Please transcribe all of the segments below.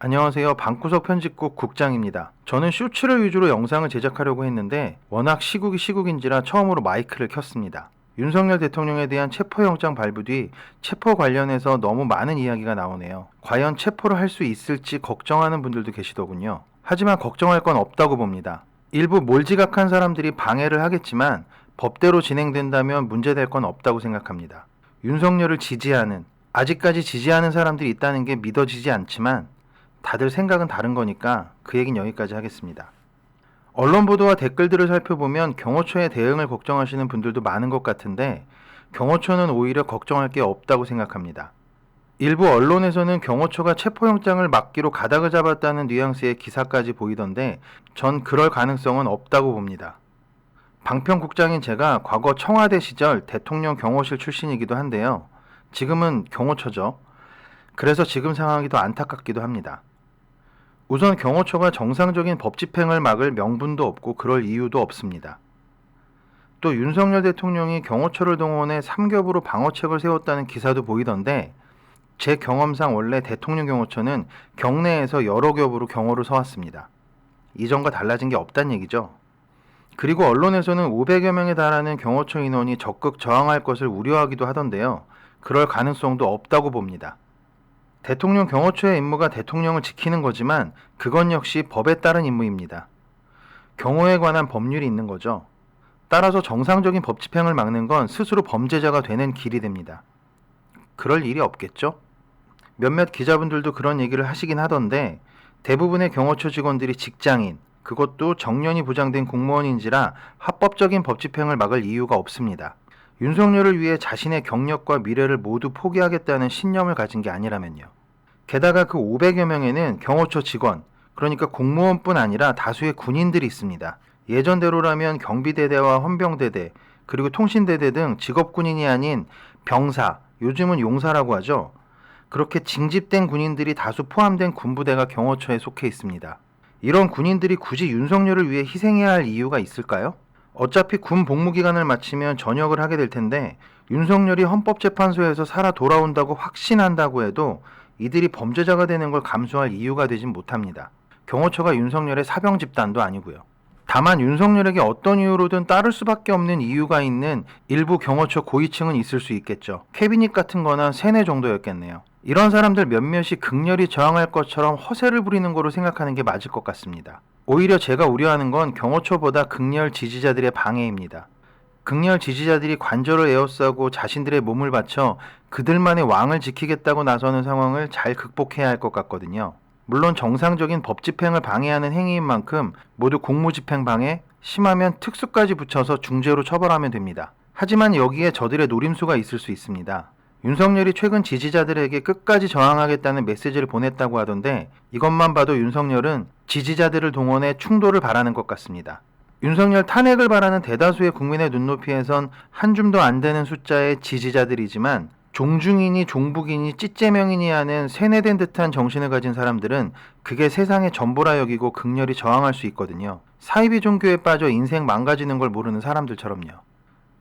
안녕하세요. 방구석 편집국 국장입니다. 저는 쇼츠를 위주로 영상을 제작하려고 했는데 워낙 시국이 시국인지라 처음으로 마이크를 켰습니다. 윤석열 대통령에 대한 체포영장 발부 뒤 체포 관련해서 너무 많은 이야기가 나오네요. 과연 체포를 할 수 있을지 걱정하는 분들도 계시더군요. 하지만 걱정할 건 없다고 봅니다. 일부 몰지각한 사람들이 방해를 하겠지만 법대로 진행된다면 문제될 건 없다고 생각합니다. 윤석열을 지지하는, 아직까지 지지하는 사람들이 있다는 게 믿어지지 않지만 다들 생각은 다른 거니까 그 얘긴 여기까지 하겠습니다. 언론 보도와 댓글들을 살펴보면 경호처의 대응을 걱정하시는 분들도 많은 것 같은데 경호처는 오히려 걱정할 게 없다고 생각합니다. 일부 언론에서는 경호처가 체포영장을 막기로 가닥을 잡았다는 뉘앙스의 기사까지 보이던데 전 그럴 가능성은 없다고 봅니다. 방평국장인 제가 과거 청와대 시절 대통령 경호실 출신이기도 한데요. 지금은 경호처죠. 그래서 지금 상황이 더 안타깝기도 합니다. 우선 경호처가 정상적인 법 집행을 막을 명분도 없고 그럴 이유도 없습니다. 또 윤석열 대통령이 경호처를 동원해 3겹으로 방어책을 세웠다는 기사도 보이던데 제 경험상 원래 대통령 경호처는 경내에서 여러 겹으로 경호를 서왔습니다. 이전과 달라진 게 없다는 얘기죠. 그리고 언론에서는 500여 명에 달하는 경호처 인원이 적극 저항할 것을 우려하기도 하던데요. 그럴 가능성도 없다고 봅니다. 대통령 경호처의 임무가 대통령을 지키는 거지만 그건 역시 법에 따른 임무입니다. 경호에 관한 법률이 있는 거죠. 따라서 정상적인 법 집행을 막는 건 스스로 범죄자가 되는 길이 됩니다. 그럴 일이 없겠죠? 몇몇 기자분들도 그런 얘기를 하시긴 하던데 대부분의 경호처 직원들이 직장인, 그것도 정년이 보장된 공무원인지라 합법적인 법 집행을 막을 이유가 없습니다. 윤석열을 위해 자신의 경력과 미래를 모두 포기하겠다는 신념을 가진 게 아니라면요. 게다가 그 500여 명에는 경호처 직원, 그러니까 공무원뿐 아니라 다수의 군인들이 있습니다. 예전대로라면 경비대대와 헌병대대, 그리고 통신대대 등 직업군인이 아닌 병사, 요즘은 용사라고 하죠. 그렇게 징집된 군인들이 다수 포함된 군부대가 경호처에 속해 있습니다. 이런 군인들이 굳이 윤석열을 위해 희생해야 할 이유가 있을까요? 어차피 군 복무기간을 마치면 전역을 하게 될 텐데 윤석열이 헌법재판소에서 살아 돌아온다고 확신한다고 해도 이들이 범죄자가 되는 걸 감수할 이유가 되진 못합니다. 경호처가 윤석열의 사병 집단도 아니고요. 다만 윤석열에게 어떤 이유로든 따를 수밖에 없는 이유가 있는 일부 경호처 고위층은 있을 수 있겠죠. 캐비닛 같은 거나 세뇌 정도였겠네요. 이런 사람들 몇몇이 극렬히 저항할 것처럼 허세를 부리는 거로 생각하는 게 맞을 것 같습니다. 오히려 제가 우려하는 건 경호처보다 극렬 지지자들의 방해입니다. 극렬 지지자들이 관절을 에워싸고 자신들의 몸을 바쳐 그들만의 왕을 지키겠다고 나서는 상황을 잘 극복해야 할 것 같거든요. 물론 정상적인 법 집행을 방해하는 행위인 만큼 모두 공무집행 방해, 심하면 특수까지 붙여서 중죄로 처벌하면 됩니다. 하지만 여기에 저들의 노림수가 있을 수 있습니다. 윤석열이 최근 지지자들에게 끝까지 저항하겠다는 메시지를 보냈다고 하던데 이것만 봐도 윤석열은 지지자들을 동원해 충돌을 바라는 것 같습니다. 윤석열 탄핵을 바라는 대다수의 국민의 눈높이에선 한 줌도 안 되는 숫자의 지지자들이지만 종중이니 종북이니 찌째명이니 하는 세뇌된 듯한 정신을 가진 사람들은 그게 세상의 전부라 여기고 극렬히 저항할 수 있거든요. 사이비 종교에 빠져 인생 망가지는 걸 모르는 사람들처럼요.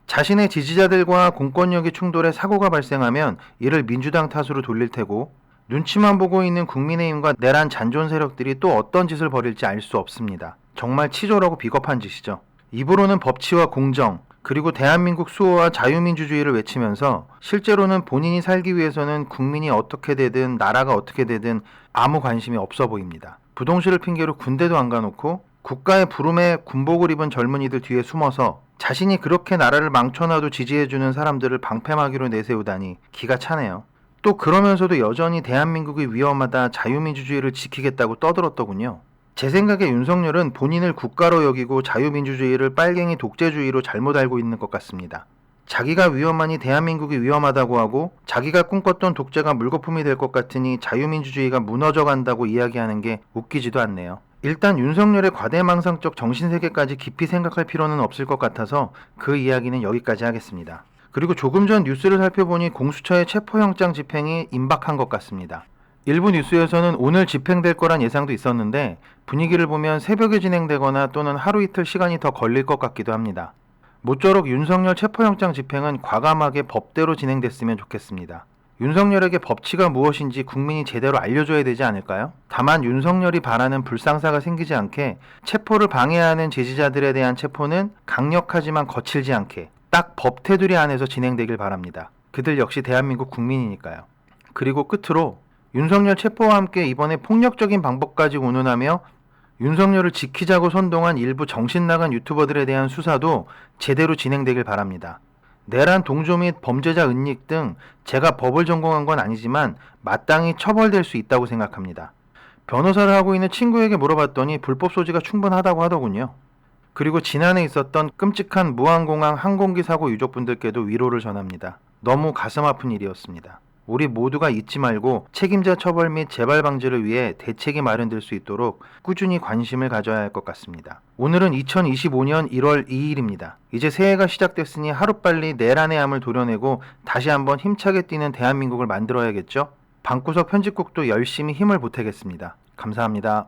자신의 지지자들과 공권력이 충돌해 사고가 발생하면 이를 민주당 탓으로 돌릴 테고 눈치만 보고 있는 국민의힘과 내란 잔존 세력들이 또 어떤 짓을 벌일지 알 수 없습니다. 정말 치졸하고 비겁한 짓이죠. 입으로는 법치와 공정, 그리고 대한민국 수호와 자유민주주의를 외치면서 실제로는 본인이 살기 위해서는 국민이 어떻게 되든 나라가 어떻게 되든 아무 관심이 없어 보입니다. 부동실을 핑계로 군대도 안 가놓고 국가의 부름에 군복을 입은 젊은이들 뒤에 숨어서 자신이 그렇게 나라를 망쳐놔도 지지해주는 사람들을 방패막이로 내세우다니 기가 차네요. 또 그러면서도 여전히 대한민국이 위험하다, 자유민주주의를 지키겠다고 떠들었더군요. 제 생각에 윤석열은 본인을 국가로 여기고 자유민주주의를 빨갱이 독재주의로 잘못 알고 있는 것 같습니다. 자기가 위험하니 대한민국이 위험하다고 하고 자기가 꿈꿨던 독재가 물거품이 될 것 같으니 자유민주주의가 무너져 간다고 이야기하는 게 웃기지도 않네요. 일단 윤석열의 과대망상적 정신세계까지 깊이 생각할 필요는 없을 것 같아서 그 이야기는 여기까지 하겠습니다. 그리고 조금 전 뉴스를 살펴보니 공수처의 체포영장 집행이 임박한 것 같습니다. 일부 뉴스에서는 오늘 집행될 거란 예상도 있었는데 분위기를 보면 새벽에 진행되거나 또는 하루 이틀 시간이 더 걸릴 것 같기도 합니다. 모쪼록 윤석열 체포영장 집행은 과감하게 법대로 진행됐으면 좋겠습니다. 윤석열에게 법치가 무엇인지 국민이 제대로 알려줘야 되지 않을까요? 다만 윤석열이 바라는 불상사가 생기지 않게 체포를 방해하는 지지자들에 대한 체포는 강력하지만 거칠지 않게 딱 법 테두리 안에서 진행되길 바랍니다. 그들 역시 대한민국 국민이니까요. 그리고 끝으로 윤석열 체포와 함께 이번에 폭력적인 방법까지 운운하며 윤석열을 지키자고 선동한 일부 정신나간 유튜버들에 대한 수사도 제대로 진행되길 바랍니다. 내란 동조 및 범죄자 은닉 등 제가 법을 전공한 건 아니지만 마땅히 처벌될 수 있다고 생각합니다. 변호사를 하고 있는 친구에게 물어봤더니 불법 소지가 충분하다고 하더군요. 그리고 지난해 있었던 끔찍한 무한공항 항공기 사고 유족분들께도 위로를 전합니다. 너무 가슴 아픈 일이었습니다. 우리 모두가 잊지 말고 책임자 처벌 및 재발 방지를 위해 대책이 마련될 수 있도록 꾸준히 관심을 가져야 할 것 같습니다. 오늘은 2025년 1월 2일입니다. 이제 새해가 시작됐으니 하루빨리 내란의 암을 도려내고 다시 한번 힘차게 뛰는 대한민국을 만들어야겠죠? 방구석 편집국도 열심히 힘을 보태겠습니다. 감사합니다.